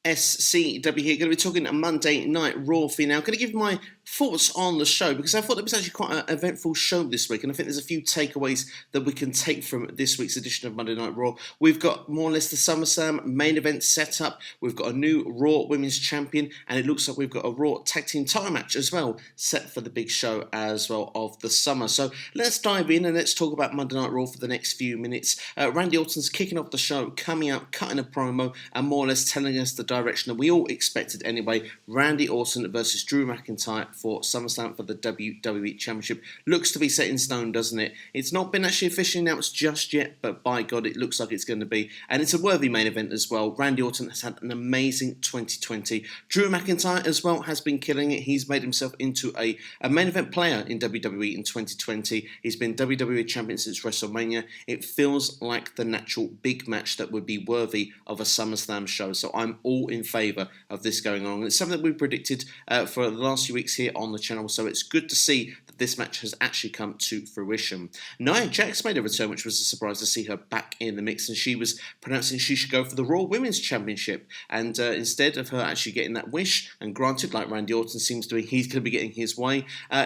SCW here. Going to be talking a Monday Night Raw for you now. Going to give my thoughts on the show because I thought it was actually quite an eventful show this week, and I think there's a few takeaways that we can take from this week's edition of Monday Night Raw. We've got more or less the SummerSlam main event set up. We've got a new Raw Women's Champion, and it looks like we've got a Raw Tag Team title match as well set for the big show as well of the summer. So let's dive in and let's talk about Monday Night Raw for the next few minutes. Randy Orton's kicking off the show, coming out, cutting a promo, and more or less telling us the direction that we all expected anyway. Randy Orton versus Drew McIntyre for SummerSlam for the WWE Championship. Looks to be set in stone, doesn't it? It's not been actually officially announced just yet, but by God, it looks like it's going to be. And it's a worthy main event as well. Randy Orton has had an amazing 2020. Drew McIntyre as well has been killing it. He's made himself into a main event player in WWE in 2020. He's been WWE Champion since WrestleMania. It feels like the natural big match that would be worthy of a SummerSlam show. So I'm all in favour of this going on. It's something that we've predicted for the last few weeks here on the channel, so it's good to see that this match has actually come to fruition. Nia Jax made a return, which was a surprise to see her back in the mix, and she was pronouncing she should go for the Raw Women's Championship, and instead of her actually getting that wish, and granted, like Randy Orton seems to be, he's going to be getting his way,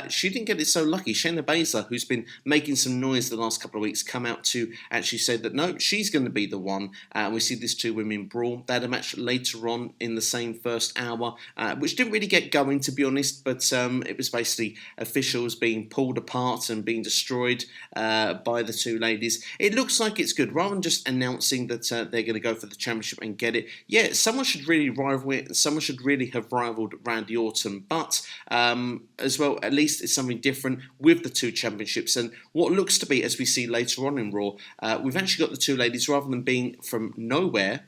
she didn't get it so lucky. Shayna Baszler, who's been making some noise the last couple of weeks, come out to actually say that no, she's going to be the one, and we see this two women brawl. They had a match later on in the same first hour, which didn't really get going, to be honest, but it was basically officials being pulled apart and being destroyed by the two ladies. It looks like it's good. Rather than just announcing that they're going to go for the championship and get it, yeah, someone should really rival it, and someone should really have rivaled Randy Orton, but as well, at least it's something different with the two championships, and what looks to be, as we see later on in Raw, we've actually got the two ladies, rather than being from nowhere,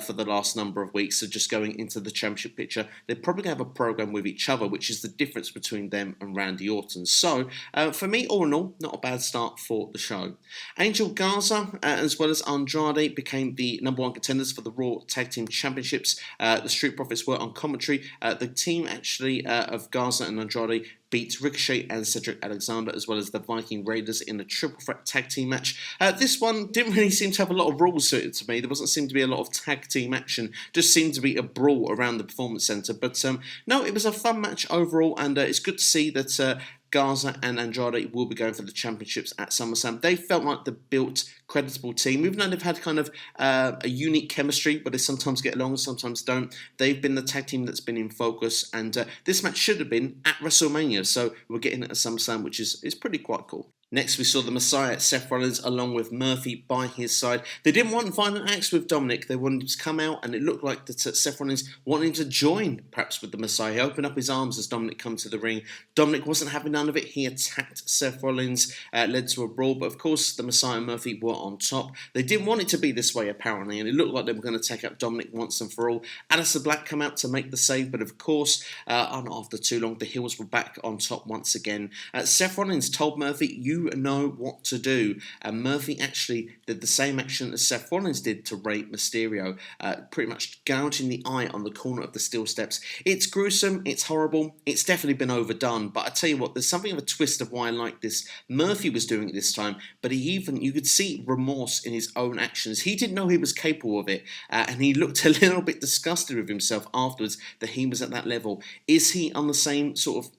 for the last number of weeks, so just going into the championship picture, they're probably going to have a program with each other, which is the difference between them and Randy Orton. So, for me, all in all, not a bad start for the show. Angel Garza, as well as Andrade, became the number one contenders for the Raw Tag Team Championships. The Street Profits were on commentary. The team, actually, of Garza and Andrade beat Ricochet and Cedric Alexander, as well as the Viking Raiders, in a triple threat tag team match. This one didn't really seem to have a lot of rules to it to me. There wasn't seem to be a lot of tag team action. Just seemed to be a brawl around the Performance Center. But no, it was a fun match overall, and it's good to see that Garza and Andrade will be going for the championships at SummerSlam. They felt like the built, creditable team, even though they've had kind of a unique chemistry, but they sometimes get along and sometimes don't. They've been the tag team that's been in focus, and this match should have been at WrestleMania, so we're getting it at SummerSlam, which is pretty quite cool. Next, we saw the Messiah, Seth Rollins, along with Murphy by his side. They didn't want violent acts with Dominic. They wanted him to come out, and it looked like that Seth Rollins wanted him to join, perhaps, with the Messiah. He opened up his arms as Dominic come to the ring. Dominic wasn't having none of it. He attacked Seth Rollins, led to a brawl, but of course, the Messiah and Murphy were on top. They didn't want it to be this way, apparently, and it looked like they were going to take out Dominic once and for all. Aleister Black come out to make the save, but of course, not after too long, the heels were back on top once again. Seth Rollins told Murphy, "You know what to do," and Murphy actually did the same action as Seth Rollins did to Rey Mysterio, pretty much gouging the eye on the corner of the steel steps. It's gruesome, it's horrible, it's definitely been overdone, but I tell you what, there's something of a twist of why I like this. Murphy was doing it this time, but you could see remorse in his own actions. He didn't know he was capable of it, and he looked a little bit disgusted with himself afterwards that he was at that level. Is he on the same sort of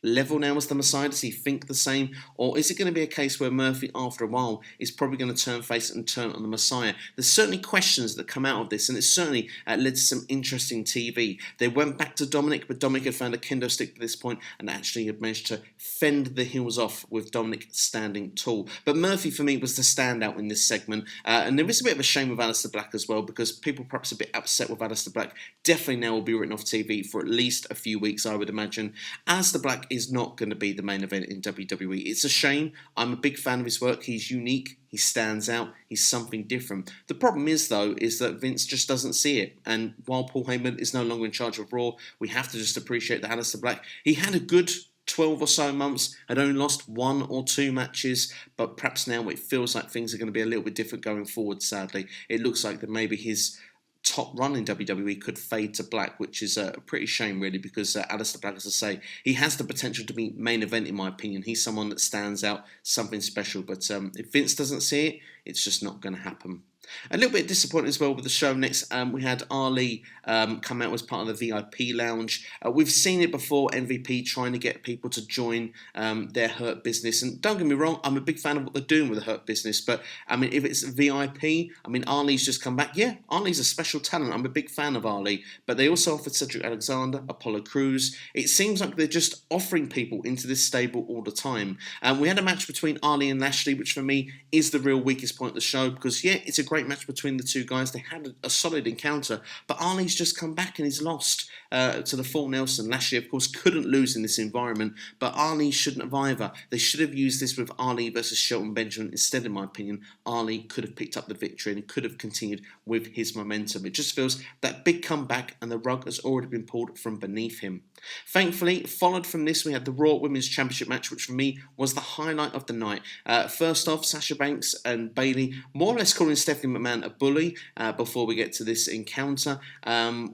level now as the Messiah? Does he think the same? Or is it going to be a case where Murphy, after a while, is probably going to turn face and turn on the Messiah? There's certainly questions that come out of this, and it certainly led to some interesting TV. They went back to Dominic, but Dominic had found a kendo stick at this point and actually had managed to fend the heels off with Dominic standing tall. But Murphy, for me, was the standout in this segment, and there is a bit of a shame with Aleister Black as well, because people perhaps a bit upset with Aleister Black. Definitely now will be written off TV for at least a few weeks, I would imagine. Aleister Black is not going to be the main event in WWE. It's a shame. I'm a big fan of his work. He's unique. He stands out. He's something different. The problem is, though, is that Vince just doesn't see it. And while Paul Heyman is no longer in charge of Raw, we have to just appreciate that Aleister Black, he had a good 12 or so months, had only lost 1 or 2 matches, but perhaps now it feels like things are going to be a little bit different going forward, sadly. It looks like that maybe his top run in WWE could fade to black, which is a pretty shame, really, because Aleister Black, as I say, he has the potential to be main event, in my opinion. He's someone that stands out, something special, but if Vince doesn't see it, it's just not going to happen. A little bit disappointed as well with the show next. We had Ali come out as part of the VIP lounge. We've seen it before, MVP trying to get people to join their Hurt Business. And don't get me wrong, I'm a big fan of what they're doing with the Hurt Business. But, I mean, if it's VIP, I mean, Ali's just come back. Yeah, Ali's a special talent. I'm a big fan of Ali. But they also offered Cedric Alexander, Apollo Crews. It seems like they're just offering people into this stable all the time. We had a match between Ali and Lashley, which for me is the real weakest point of the show. Because, yeah, it's a great match between the two guys. They had a solid encounter, but Ali's just come back and he's lost to the full Nelson. Lashley, of course, couldn't lose in this environment, but Ali shouldn't have either. They should have used this with Ali versus Shelton Benjamin instead, in my opinion. Ali could have picked up the victory and could have continued with his momentum. It just feels that big comeback and the rug has already been pulled from beneath him. Thankfully, followed from this, we had the Raw Women's Championship match, which for me was the highlight of the night. First off, Sasha Banks and Bayley more or less calling Stephanie McMahon a bully before we get to this encounter.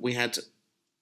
We had,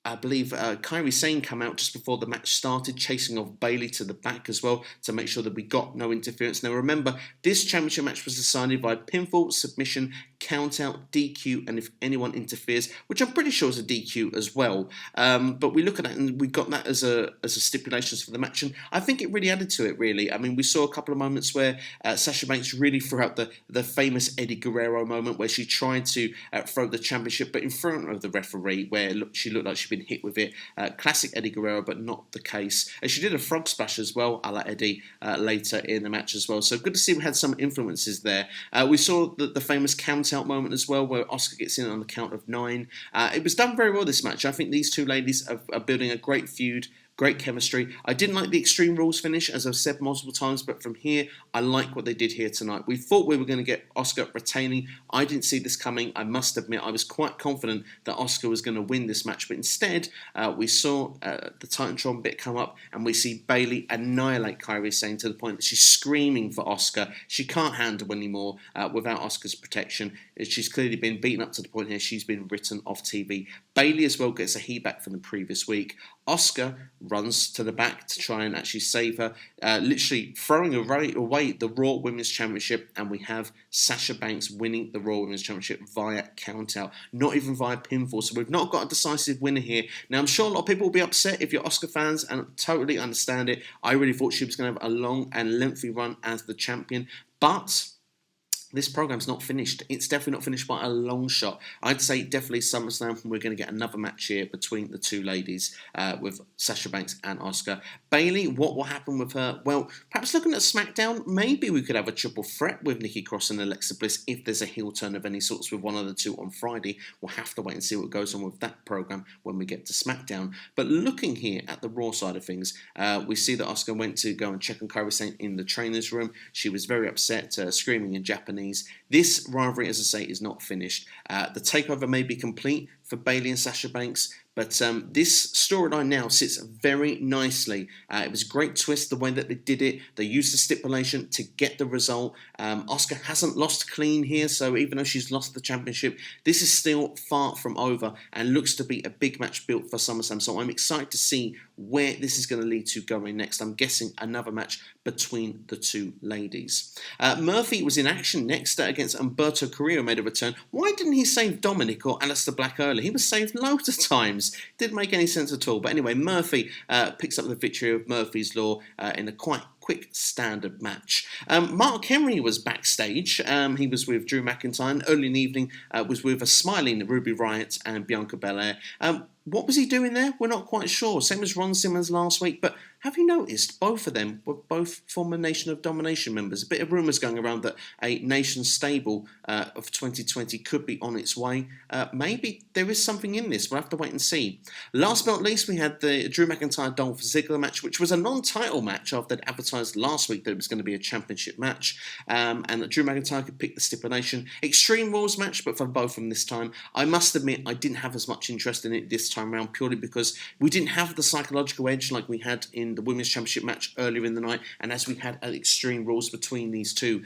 I believe, Kairi Sane come out just before the match started, chasing off Bayley to the back as well to make sure that we got no interference. Now remember, this championship match was decided by pinfall, submission, count-out, DQ, and if anyone interferes, which I'm pretty sure is a DQ as well. But we look at that and we got that as a stipulations for the match, and I think it really added to it, really. I mean, we saw a couple of moments where Sasha Banks really threw out the famous Eddie Guerrero moment where she tried to throw the championship, but in front of the referee, where she looked like she'd been hit with it. Classic Eddie Guerrero, but not the case. And she did a frog splash as well, a la Eddie, later in the match as well. So good to see we had some influences there. We saw the famous count-out moment as well, where Asuka gets in on the count of 9. It was done very well, this match. I think these two ladies are building a great feud. Great chemistry. I didn't like the Extreme Rules finish, as I've said multiple times, but from here, I like what they did here tonight. We thought we were going to get Asuka retaining. I didn't see this coming, I must admit. I was quite confident that Asuka was going to win this match, but instead, we saw the Titantron bit come up, and we see Bayley annihilate Kairi Sane to the point that she's screaming for Asuka. She can't handle anymore without Asuka's protection. She's clearly been beaten up to the point here she's been written off TV. Bayley as well gets a heat back from the previous week. Asuka runs to the back to try and actually save her, literally throwing away the Raw Women's Championship, and we have Sasha Banks winning the Raw Women's Championship via countout, not even via pinfall. So we've not got a decisive winner here. Now, I'm sure a lot of people will be upset if you're Asuka fans, and I totally understand it. I really thought she was going to have a long and lengthy run as the champion, but this program's not finished. It's definitely not finished by a long shot. I'd say definitely SummerSlam, we're going to get another match here between the two ladies with Sasha Banks and Asuka. Bayley, what will happen with her? Well, perhaps looking at SmackDown, maybe we could have a triple threat with Nikki Cross and Alexa Bliss if there's a heel turn of any sorts with one of the two on Friday. We'll have to wait and see what goes on with that program when we get to SmackDown. But looking here at the Raw side of things, we see that Asuka went to go and check on Kairi Sane in the trainer's room. She was very upset, screaming in Japanese. This rivalry, as I say, is not finished. The takeover may be complete for Bayley and Sasha Banks, but this storyline now sits very nicely. It was a great twist the way that they did it. They used the stipulation to get the result. Asuka hasn't lost clean here, so even though she's lost the championship, this is still far from over and looks to be a big match built for SummerSlam. So I'm excited to see where this is going to lead to going next. I'm guessing another match between the two ladies. Murphy was in action next against Humberto Carrillo, made a return. Why didn't he save Dominic or Aleister Black early? He was saved loads of times. Didn't make any sense at all. But anyway, Murphy picks up the victory of Murphy's Law in a quite quick standard match. Mark Henry was backstage. He was with Drew McIntyre, and early in the evening was with a smiling Ruby Riott and Bianca Belair. What was he doing there? We're not quite sure. Same as Ron Simmons last week, but have you noticed both of them were both former Nation of Domination members? A bit of rumours going around that a Nation stable of 2020 could be on its way. Maybe there is something in this. We'll have to wait and see. Last but not least, we had the Drew McIntyre-Dolph Ziggler match, which was a non-title match after they'd advertised last week that it was going to be a championship match, and that Drew McIntyre could pick the stipulation. Extreme Rules match, but for both of them this time. I must admit, I didn't have as much interest in it this time around, purely because we didn't have the psychological edge like we had in the Women's Championship match earlier in the night, and as we had at Extreme Rules between these two.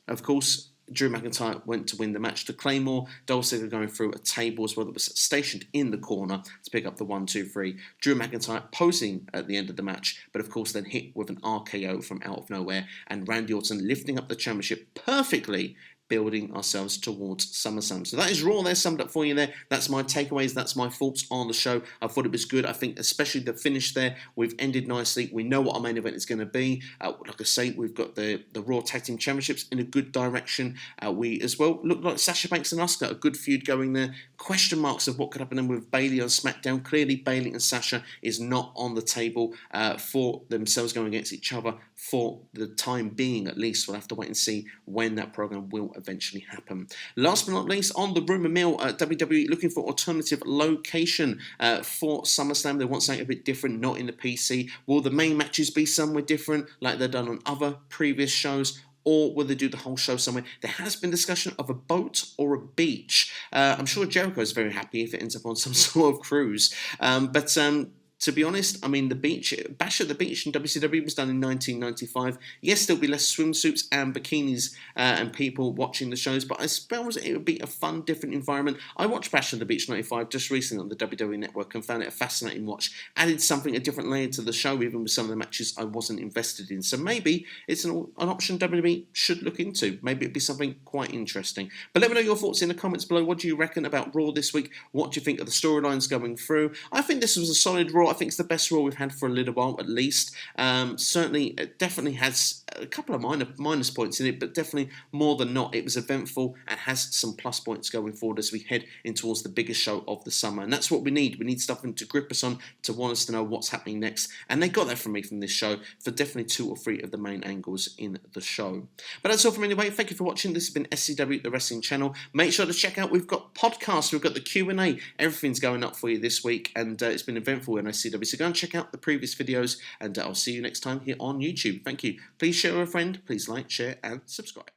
Of course, Drew McIntyre went to win the match to Claymore. Dolph Ziggler going through a table as well that was stationed in the corner to pick up the 1-2-3. Drew McIntyre posing at the end of the match, but of course then hit with an RKO from out of nowhere, and Randy Orton lifting up the championship perfectly building ourselves towards SummerSlam. So that is Raw there, summed up for you there. That's my takeaways, that's my thoughts on the show. I thought it was good. I think especially the finish there, we've ended nicely. We know what our main event is going to be. Like I say, we've got the Raw Tag Team Championships in a good direction. We as well look like Sasha Banks and Asuka, a good feud going there. Question marks of what could happen then with Bayley on SmackDown. Clearly, Bayley and Sasha is not on the table for themselves going against each other for the time being, at least. We'll have to wait and see when that program will eventually happen. Last but not least, on the rumour mill, WWE looking for alternative location for SummerSlam. They want something a bit different, not in the PC. Will the main matches be somewhere different, like they've done on other previous shows? Or will they do the whole show somewhere? There has been discussion of a boat or a beach. I'm sure Jericho is very happy if it ends up on some sort of cruise. But to be honest, I mean, Bash at the Beach in WCW was done in 1995. Yes, there'll be less swimsuits and bikinis and people watching the shows, but I suppose it would be a fun, different environment. I watched Bash at the Beach 95 just recently on the WWE Network and found it a fascinating watch. Added something, a different layer to the show, even with some of the matches I wasn't invested in. So maybe it's an option WWE should look into. Maybe it'd be something quite interesting. But let me know your thoughts in the comments below. What do you reckon about Raw this week? What do you think of the storylines going through? I think this was a solid Raw. I think it's the best Raw we've had for a little while, at least. Certainly, it definitely has a couple of minus points in it, but definitely more than not, it was eventful and has some plus points going forward as we head in towards the biggest show of the summer. And that's what we need. We need something to grip us on, to want us to know what's happening next. And they got that from me from this show for definitely 2 or 3 of the main angles in the show. But that's all from me anyway. Thank you for watching. This has been SCW, the Wrestling Channel. Make sure to check out, we've got podcasts, we've got the Q&A. Everything's going up for you this week, and it's been eventful in SCW. So go and check out the previous videos, and I'll see you next time here on YouTube. Thank you. Please share with a friend. Please like, share, and subscribe.